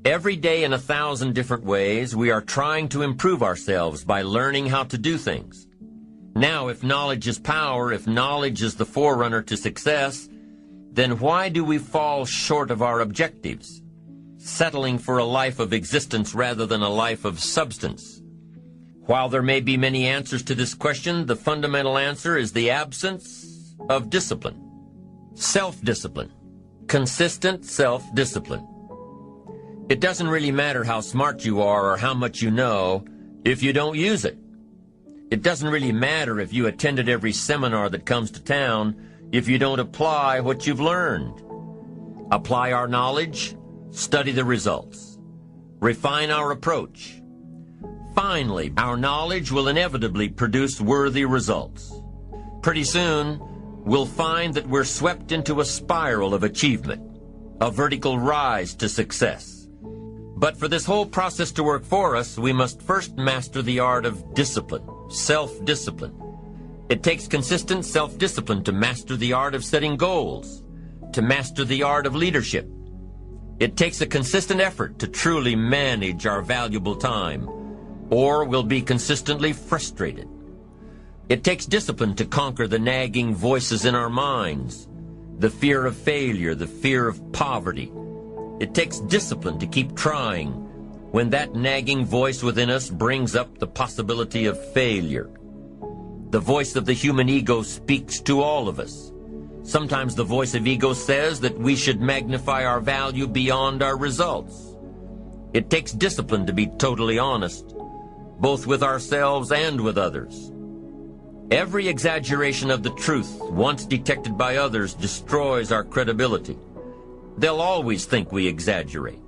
Every day in 1,000 different ways, we are trying to improve ourselves by learning how to do things. Now, if knowledge is power, if knowledge is the forerunner to success, then why do we fall short of our objectives, settling for a life of existence rather than a life of substance? While there may be many answers to this question, the fundamental answer is the absence of discipline. Self-discipline. Consistent self-discipline. It doesn't really matter how smart you are or how much you know if you don't use it. It doesn't really matter if you attended every seminar that comes to town if you don't apply what you've learned. Apply our knowledge, study the results, refine our approach. Finally, our knowledge will inevitably produce worthy results. Pretty soon, we'll find that we're swept into a spiral of achievement, a vertical rise to success. But for this whole process to work for us, we must first master the art of discipline, self-discipline. It takes consistent self-discipline to master the art of setting goals, to master the art of leadership. It takes a consistent effort to truly manage our valuable time, or we'll be consistently frustrated. It takes discipline to conquer the nagging voices in our minds, the fear of failure, the fear of poverty. It takes discipline to keep trying when that nagging voice within us brings up the possibility of failure. The voice of the human ego speaks to all of us. Sometimes the voice of ego says that we should magnify our value beyond our results. It takes discipline to be totally honest, both with ourselves and with others. Every exaggeration of the truth, once detected by others, destroys our credibility. They'll always think we exaggerate,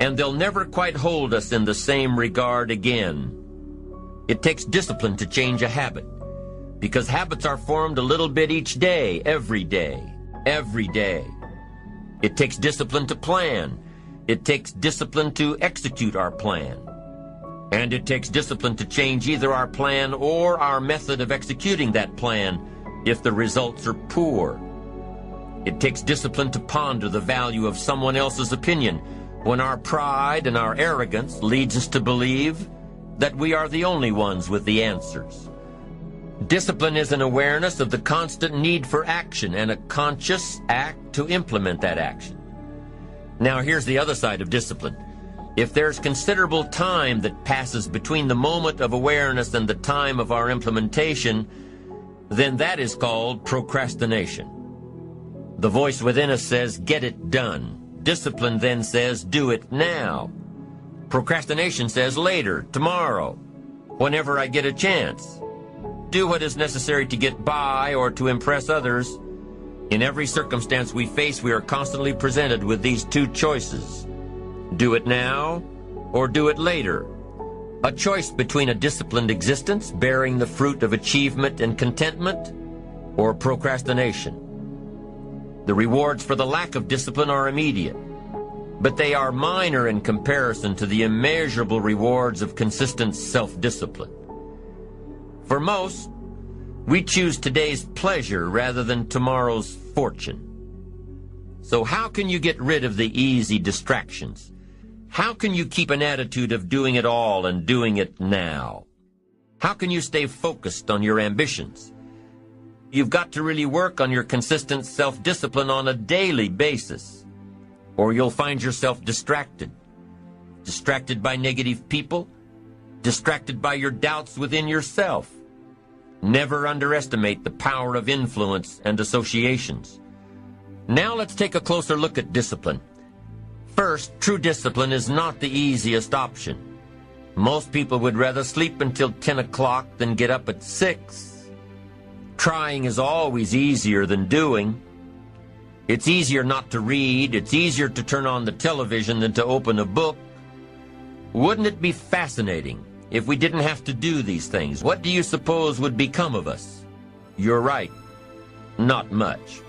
and they'll never quite hold us in the same regard again. It takes discipline to change a habit, because habits are formed a little bit each day, every day, every day. It takes discipline to plan. It takes discipline to execute our plan. And it takes discipline to change either our plan or our method of executing that plan if the results are poor. It takes discipline to ponder the value of someone else's opinion when our pride and our arrogance leads us to believe that we are the only ones with the answers. Discipline is an awareness of the constant need for action and a conscious act to implement that action. Now here's the other side of discipline. If there's considerable time that passes between the moment of awareness and the time of our implementation, then that is called procrastination. The voice within us says, get it done. Discipline then says, do it now. Procrastination says, later, tomorrow, whenever I get a chance. Do what is necessary to get by or to impress others. In every circumstance we face, we are constantly presented with these two choices. Do it now or do it later. A choice between a disciplined existence, bearing the fruit of achievement and contentment, or procrastination. The rewards for the lack of discipline are immediate, but they are minor in comparison to the immeasurable rewards of consistent self-discipline. For most, we choose today's pleasure rather than tomorrow's fortune. So how can you get rid of the easy distractions? How can you keep an attitude of doing it all and doing it now? How can you stay focused on your ambitions? You've got to really work on your consistent self-discipline on a daily basis, or you'll find yourself distracted. Distracted by negative people, distracted by your doubts within yourself. Never underestimate the power of influence and associations. Now let's take a closer look at discipline. First, true discipline is not the easiest option. Most people would rather sleep until 10 o'clock than get up at 6. Trying is always easier than doing. It's easier not to read. It's easier to turn on the television than to open a book. Wouldn't it be fascinating if we didn't have to do these things? What do you suppose would become of us? You're right. Not much.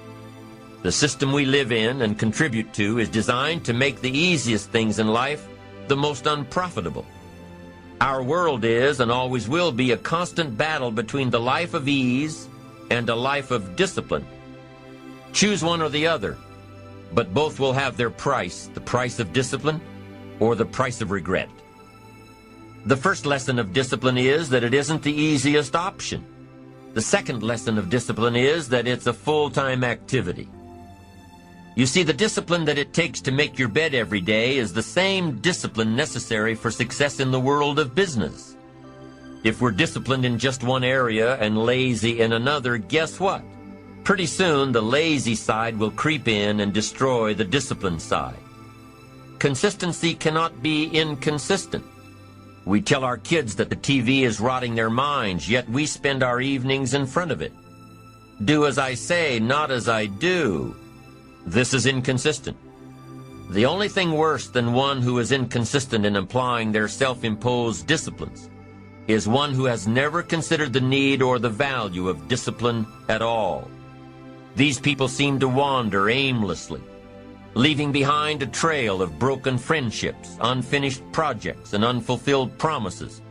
The system we live in and contribute to is designed to make the easiest things in life the most unprofitable. Our world is and always will be a constant battle between the life of ease and a life of discipline. Choose one or the other, but both will have their price, the price of discipline or the price of regret. The first lesson of discipline is that it isn't the easiest option. The second lesson of discipline is that it's a full-time activity. You see, the discipline that it takes to make your bed every day is the same discipline necessary for success in the world of business. If we're disciplined in just one area and lazy in another, guess what? Pretty soon, the lazy side will creep in and destroy the disciplined side. Consistency cannot be inconsistent. We tell our kids that the TV is rotting their minds, yet we spend our evenings in front of it. Do as I say, not as I do. This is inconsistent. The only thing worse than one who is inconsistent in applying their self-imposed disciplines is one who has never considered the need or the value of discipline at all. These people seem to wander aimlessly, leaving behind a trail of broken friendships, unfinished projects, and unfulfilled promises.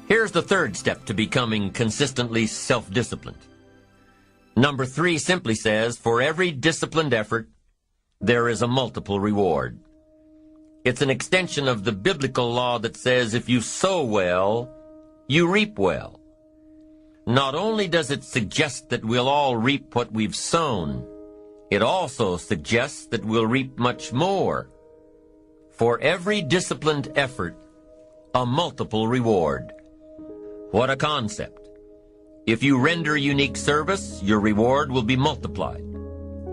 Here's the third step to becoming consistently self-disciplined. Number 3 simply says, for every disciplined effort, there is a multiple reward. It's an extension of the biblical law that says if you sow well, you reap well. Not only does it suggest that we'll all reap what we've sown, it also suggests that we'll reap much more. For every disciplined effort, a multiple reward. What a concept. If you render unique service, your reward will be multiplied.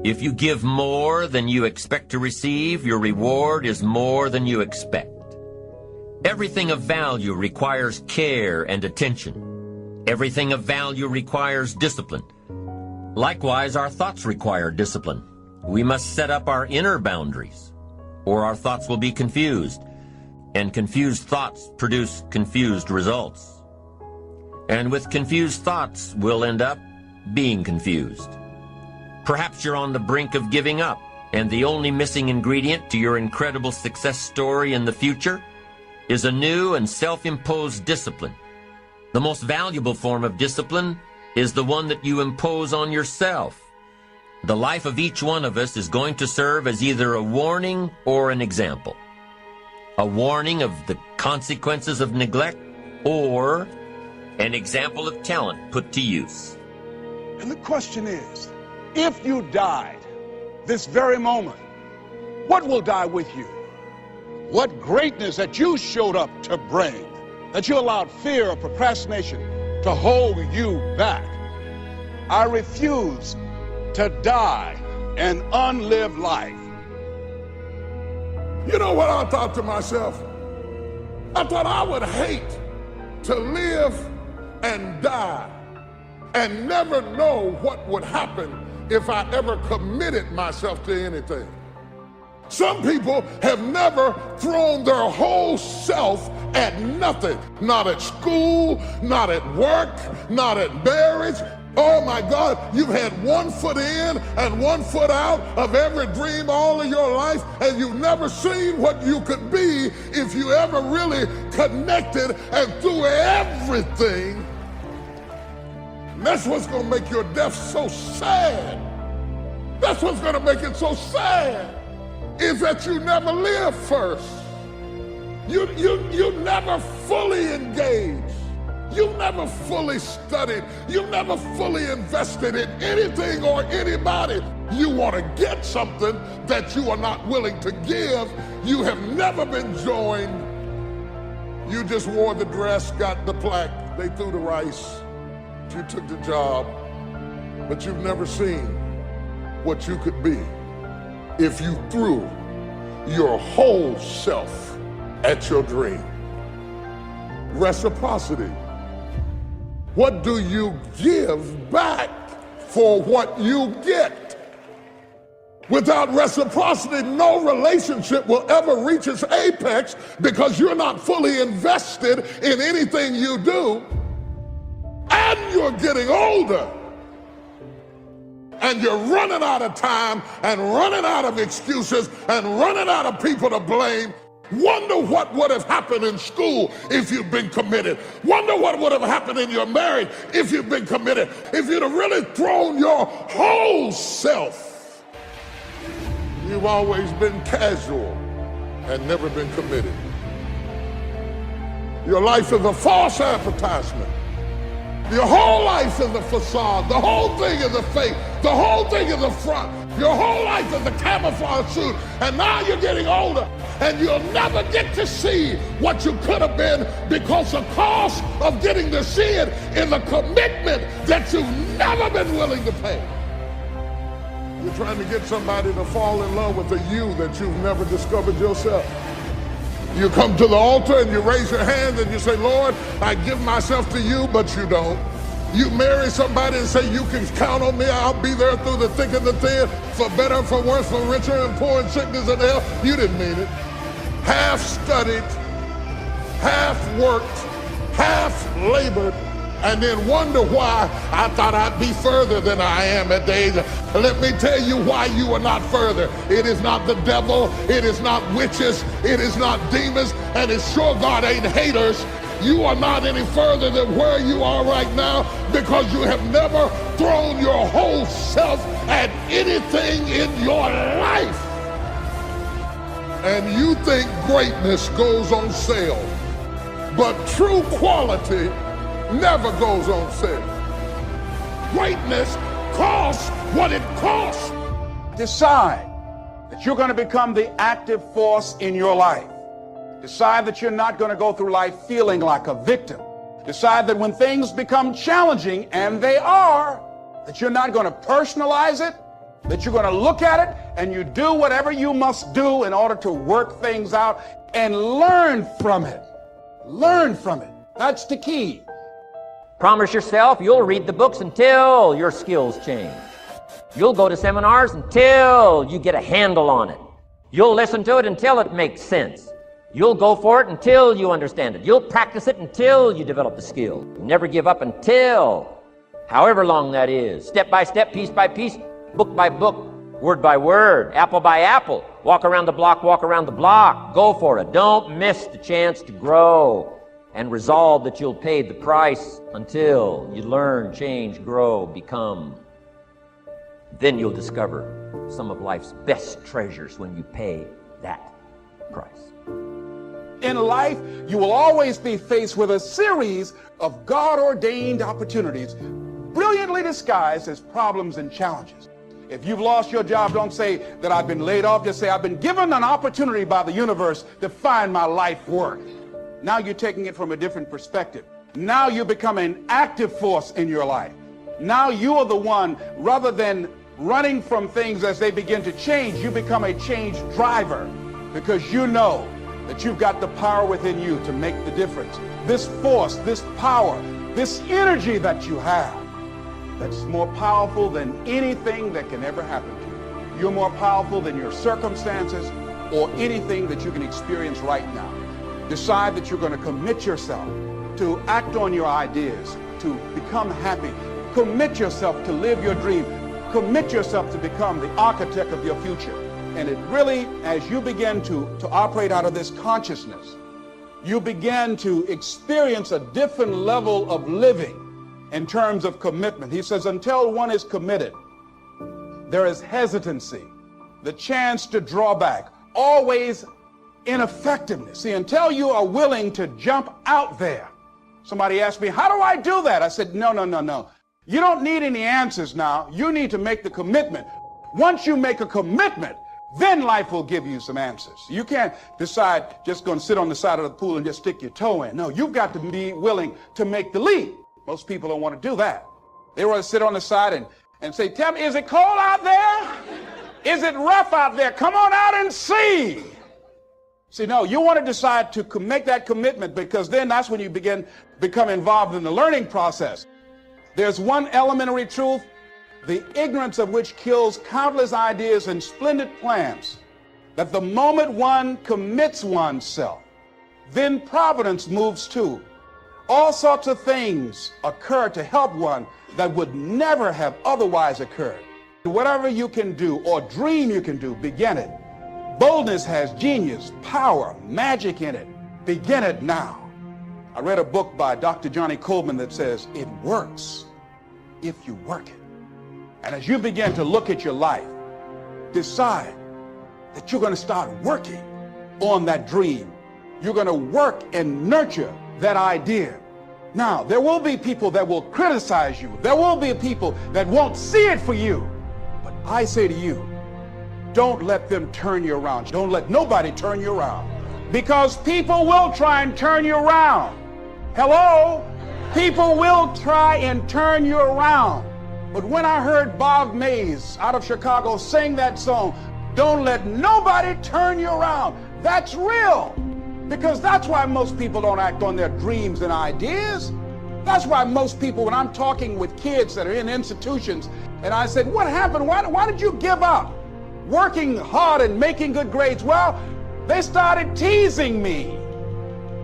If you give more than you expect to receive, your reward is more than you expect. Everything of value requires care and attention. Everything of value requires discipline. Likewise, our thoughts require discipline. We must set up our inner boundaries, or our thoughts will be confused, and confused thoughts produce confused results. And with confused thoughts, we'll end up being confused. Perhaps you're on the brink of giving up, and the only missing ingredient to your incredible success story in the future is a new and self-imposed discipline. The most valuable form of discipline is the one that you impose on yourself. The life of each one of us is going to serve as either a warning or an example. A warning of the consequences of neglect, or an example of talent put to use. And the question is, if you died this very moment, what will die with you? What greatness that you showed up to bring, that you allowed fear or procrastination to hold you back? I refuse to die an unlived life. You know what I thought to myself? I thought I would hate to live and die and never know what would happen if I ever committed myself to anything. Some people have never thrown their whole self at nothing. Not at school, not at work, not at marriage. Oh my God, you've had one foot in and one foot out of every dream all of your life, and you've never seen what you could be if you ever really connected and threw everything. And that's what's going to make your death so sad. That's what's going to make it so sad, is that you never live first. You never fully engaged. You never fully studied. You never fully invested in anything or anybody. You want to get something that you are not willing to give. You have never been joined. You just wore the dress, got the plaque, they threw the rice, you took the job, but you've never seen what you could be if you threw your whole self at your dream. Reciprocity. What do you give back for what you get? Without reciprocity, no relationship will ever reach its apex, because you're not fully invested in anything you do, and you're getting older, and you're running out of time and running out of excuses and running out of people to blame. Wonder what would have happened in school if you'd been committed. Wonder what would have happened in your marriage if you'd been committed. If you'd have really thrown your whole self. You've always been casual. and never been committed. Your life is a false advertisement. Your whole life is a facade. The whole thing is a fake. The whole thing is a front. Your whole life is a camouflage suit. And now you're getting older and you'll never get to see what you could have been, because the cost of getting to see it is a commitment that you've never been willing to pay. You're trying to get somebody to fall in love with a you that you've never discovered yourself. You come to the altar and you raise your hand and you say, Lord, I give myself to you, but you don't. You marry somebody and say, you can count on me, I'll be there through the thick and the thin, for better, for worse, for richer and poor, in sickness and health. You didn't mean it. Half studied, half worked, half labored, and then wonder why I thought I'd be further than I am at the age. Let me tell you why you are not further. It is not the devil, it is not witches, it is not demons, and it's sure God ain't haters. You are not any further than where you are right now, because you have never thrown your whole self at anything in your life. And you think greatness goes on sale, but true quality never goes on sale. Greatness costs what it costs. Decide that you're going to become the active force in your life. Decide that you're not going to go through life feeling like a victim. Decide that when things become challenging, and they are, that you're not going to personalize it, that you're going to look at it and you do whatever you must do in order to work things out and learn from it. Learn from it. That's the key. Promise yourself you'll read the books until your skills change. You'll go to seminars until you get a handle on it. You'll listen to it until it makes sense. You'll go for it until you understand it. You'll practice it until you develop the skill. You never give up until, however long that is, step by step, piece by piece, book by book, word by word, apple by apple. Walk around the block, walk around the block. Go for it. Don't miss the chance to grow, and resolve that you'll pay the price until you learn, change, grow, become. Then you'll discover some of life's best treasures when you pay that price. In life, you will always be faced with a series of God-ordained opportunities, brilliantly disguised as problems and challenges. If you've lost your job, don't say that I've been laid off. Just say, I've been given an opportunity by the universe to find my life work. Now you're taking it from a different perspective. Now you become an active force in your life. Now you are the one, rather than running from things as they begin to change, you become a change driver, because you know that you've got the power within you to make the difference. This force, this power, this energy that you have, that's more powerful than anything that can ever happen to you. You're more powerful than your circumstances or anything that you can experience right now. Decide that you're going to commit yourself to act on your ideas, to become happy. Commit yourself to live your dream. Commit yourself to become the architect of your future. And it really, as you begin to operate out of this consciousness, you begin to experience a different level of living in terms of commitment. He says, until one is committed, there is hesitancy, the chance to draw back, always ineffectiveness. See, until you are willing to jump out there. Somebody asked me, how do I do that? I said, no. You don't need any answers now. You need to make the commitment. Once you make a commitment, then life will give you some answers. You can't decide just going to sit on the side of the pool and just stick your toe in. No, you've got to be willing to make the leap. Most people don't want to do that. They want to sit on the side and say, tell me, is it cold out there? Is it rough out there? Come on out and see. See, no, you want to decide to make that commitment, because then that's when you become involved in the learning process. There's one elementary truth, the ignorance of which kills countless ideas and splendid plans, that the moment one commits oneself, then providence moves too. All sorts of things occur to help one that would never have otherwise occurred. Whatever you can do or dream you can do, begin it. Boldness has genius, power, magic in it. Begin it now. I read a book by Dr. Johnny Coleman that says, it works if you work it. And as you begin to look at your life, decide that you're going to start working on that dream. You're going to work and nurture that idea. Now, there will be people that will criticize you. There will be people that won't see it for you. But I say to you, don't let them turn you around. Don't let nobody turn you around. Because people will try and turn you around. Hello? People will try and turn you around. But when I heard Bob Mays out of Chicago sing that song, don't let nobody turn you around, that's real. Because that's why most people don't act on their dreams and ideas. That's why most people, when I'm talking with kids that are in institutions, and I said, what happened? Why did you give up working hard and making good grades? Well, they started teasing me.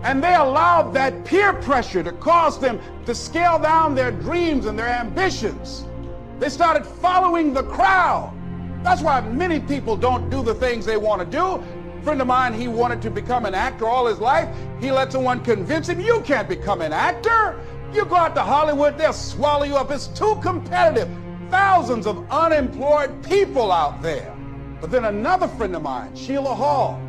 And they allowed that peer pressure to cause them to scale down their dreams and their ambitions. They started following the crowd. That's why many people don't do the things they want to do. A friend of mine, he wanted to become an actor all his life. He let someone convince him, you can't become an actor. You go out to Hollywood, they'll swallow you up. It's too competitive. Thousands of unemployed people out there. But then another friend of mine, Sheila Hall,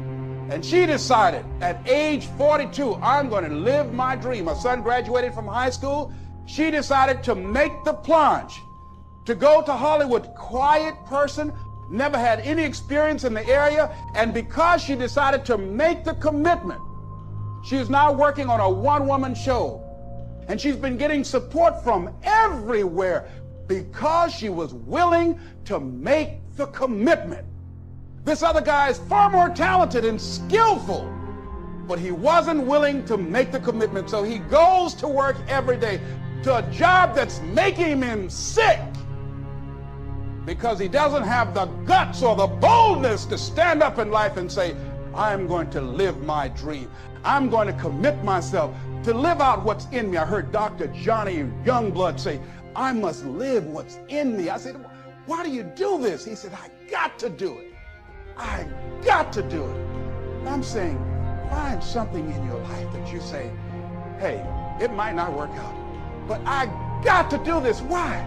and she decided at age 42, I'm going to live my dream. My son graduated from high school. She decided to make the plunge, to go to Hollywood. Quiet person, never had any experience in the area. And because she decided to make the commitment, she is now working on a one-woman show. And she's been getting support from everywhere because she was willing to make the commitment. This other guy is far more talented and skillful, but he wasn't willing to make the commitment. So he goes to work every day to a job that's making him sick because he doesn't have the guts or the boldness to stand up in life and say, I'm going to live my dream. I'm going to commit myself to live out what's in me. I heard Dr. Johnny Youngblood say, I must live what's in me. I said, why do you do this? He said, I got to do it. I got to do it. And I'm saying, find something in your life that you say, hey, it might not work out, but I got to do this. Why?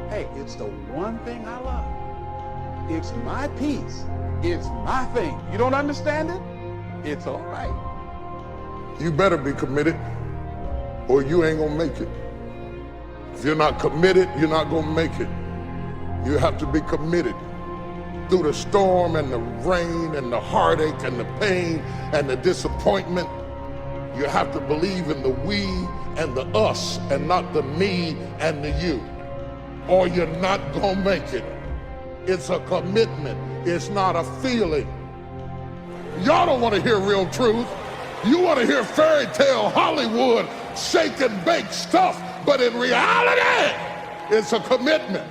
Hey, it's the one thing I love. It's my peace. It's my thing. You don't understand it? It's all right. You better be committed or you ain't gonna make it. If you're not committed, you're not gonna make it. You have to be committed. Through the storm and the rain and the heartache and the pain and the disappointment, you have to believe in the we and the us and not the me and the you, or you're not gonna make it. It's a commitment. It's not a feeling. Y'all don't want to hear real truth. You want to hear fairy tale Hollywood shake and bake stuff, but in reality, it's a commitment.